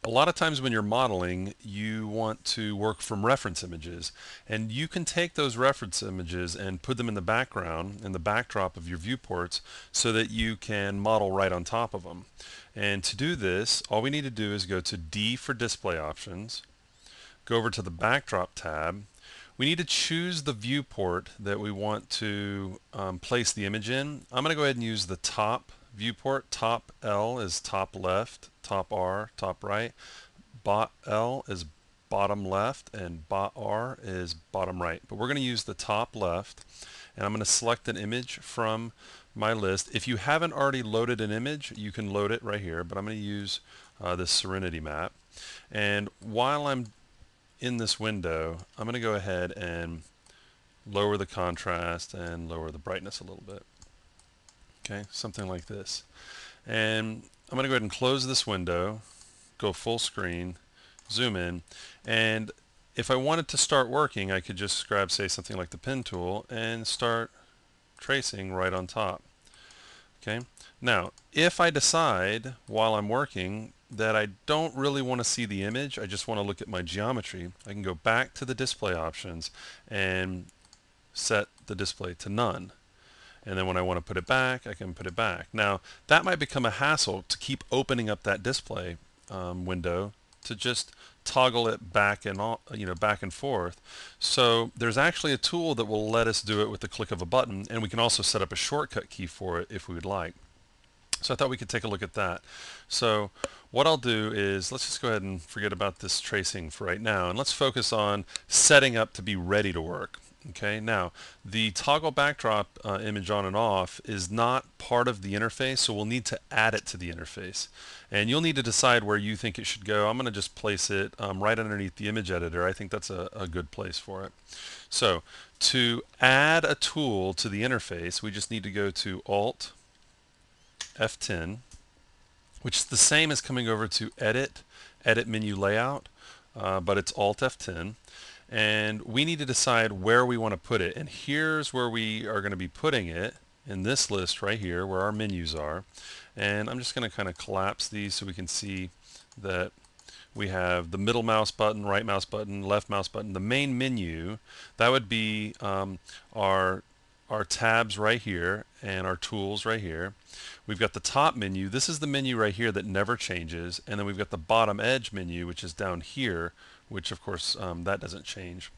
A lot of times when you're modeling, you want to work from reference images, and you can take those reference images and put them in the background, in the backdrop of your viewports, so that you can model right on top of them. And to do this, all we need to do is go to D for Display Options, go over to the Backdrop tab. We need to choose the viewport that we want to place the image in. I'm going to go ahead and use the top viewport. Top L is top left, top R, top right. Bot L is bottom left, and bot R is bottom right. But we're going to use the top left, and I'm going to select an image from my list. If you haven't already loaded an image, you can load it right here, but I'm going to use this Serenity map. And while I'm in this window, I'm going to go ahead and lower the contrast and lower the brightness a little bit. Okay, something like this. And I'm going to go ahead and close this window, go full screen, zoom in, and if I wanted to start working, I could just grab, say, something like the pen tool and start tracing right on top. Okay. Now, if I decide while I'm working that I don't really want to see the image, I just want to look at my geometry, I can go back to the display options and set the display to none. And then when I want to put it back, I can put it back. Now, that might become a hassle to keep opening up that display window to just toggle it back and back and forth. So there's actually a tool that will let us do it with the click of a button, and we can also set up a shortcut key for it if we would like. So I thought we could take a look at that. So what I'll do is, let's just go ahead and forget about this tracing for right now, and let's focus on setting up to be ready to work. Okay, now the toggle backdrop image on and off is not part of the interface, so we'll need to add it to the interface. And you'll need to decide where you think it should go. I'm going to just place it right underneath the image editor. I think that's a good place for it. So to add a tool to the interface, we just need to go to Alt F10, which is the same as coming over to Edit Menu Layout, but it's Alt F10. And we need to decide where we want to put it. And here's where we are going to be putting it, in this list right here where our menus are. And I'm just going to kind of collapse these so we can see that we have the middle mouse button, right mouse button, left mouse button. The main menu, that would be our tabs right here and our tools right here. We've got the top menu. This is the menu right here that never changes. And then we've got the bottom edge menu, which is down here, which of course that doesn't change.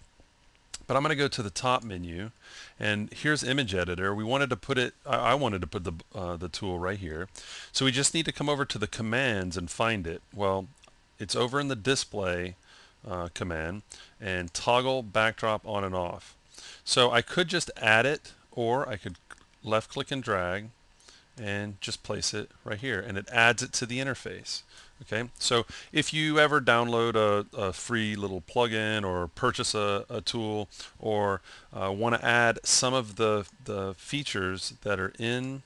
But I'm going to go to the top menu, and here's Image Editor. We wanted to put it, I wanted to put the tool right here. So we just need to come over to the commands and find it. Well, it's over in the display command, and toggle backdrop on and off. So I could just add it, or I could left click and drag and just place it right here, and it adds it to the interface. Okay, so if you ever download a free little plugin or purchase a tool, or want to add some of the features that are in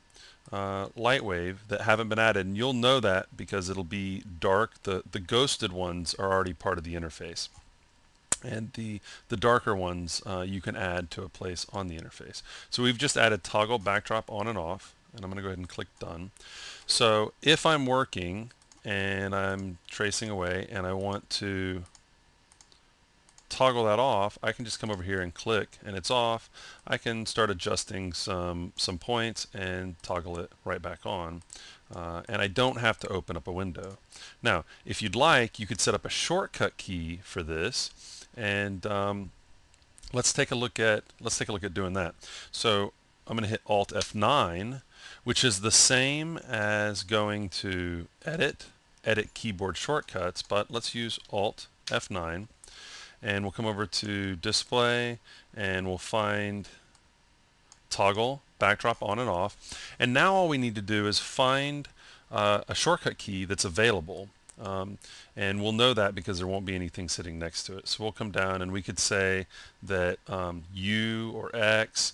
Lightwave that haven't been added, and you'll know that because it'll be dark. The ghosted ones are already part of the interface, and the darker ones you can add to a place on the interface. So we've just added toggle backdrop on and off, and I'm going to go ahead and click done. So if I'm working and I'm tracing away and I want to toggle that off, I can just come over here and click, and it's off. I can start adjusting some points and toggle it right back on. And I don't have to open up a window. Now, if you'd like, you could set up a shortcut key for this, and let's take a look at doing that. So I'm going to hit Alt F9, which is the same as going to Edit Keyboard Shortcuts, but let's use Alt F9, and we'll come over to Display, and we'll find Toggle Backdrop on and off. And now all we need to do is find a shortcut key that's available. And we'll know that because there won't be anything sitting next to it. So we'll come down and we could say that U or X,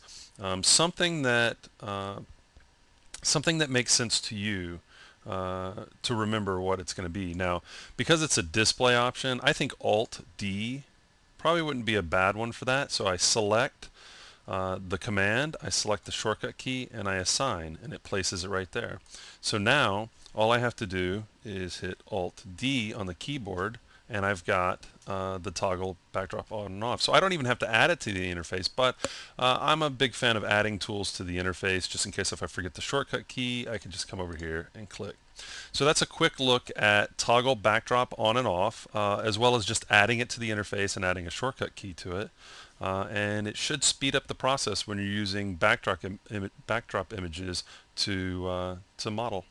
something that makes sense to you to remember what it's going to be. Now, because it's a display option, I think Alt D probably wouldn't be a bad one for that. So I select the command, I select the shortcut key and I assign, and it places it right there. So now all I have to do is hit Alt D on the keyboard, and I've got the toggle backdrop on and off. So I don't even have to add it to the interface, but I'm a big fan of adding tools to the interface just in case if I forget the shortcut key, I can just come over here and click. So that's a quick look at toggle backdrop on and off, as well as just adding it to the interface and adding a shortcut key to it. And it should speed up the process when you're using backdrop images to model.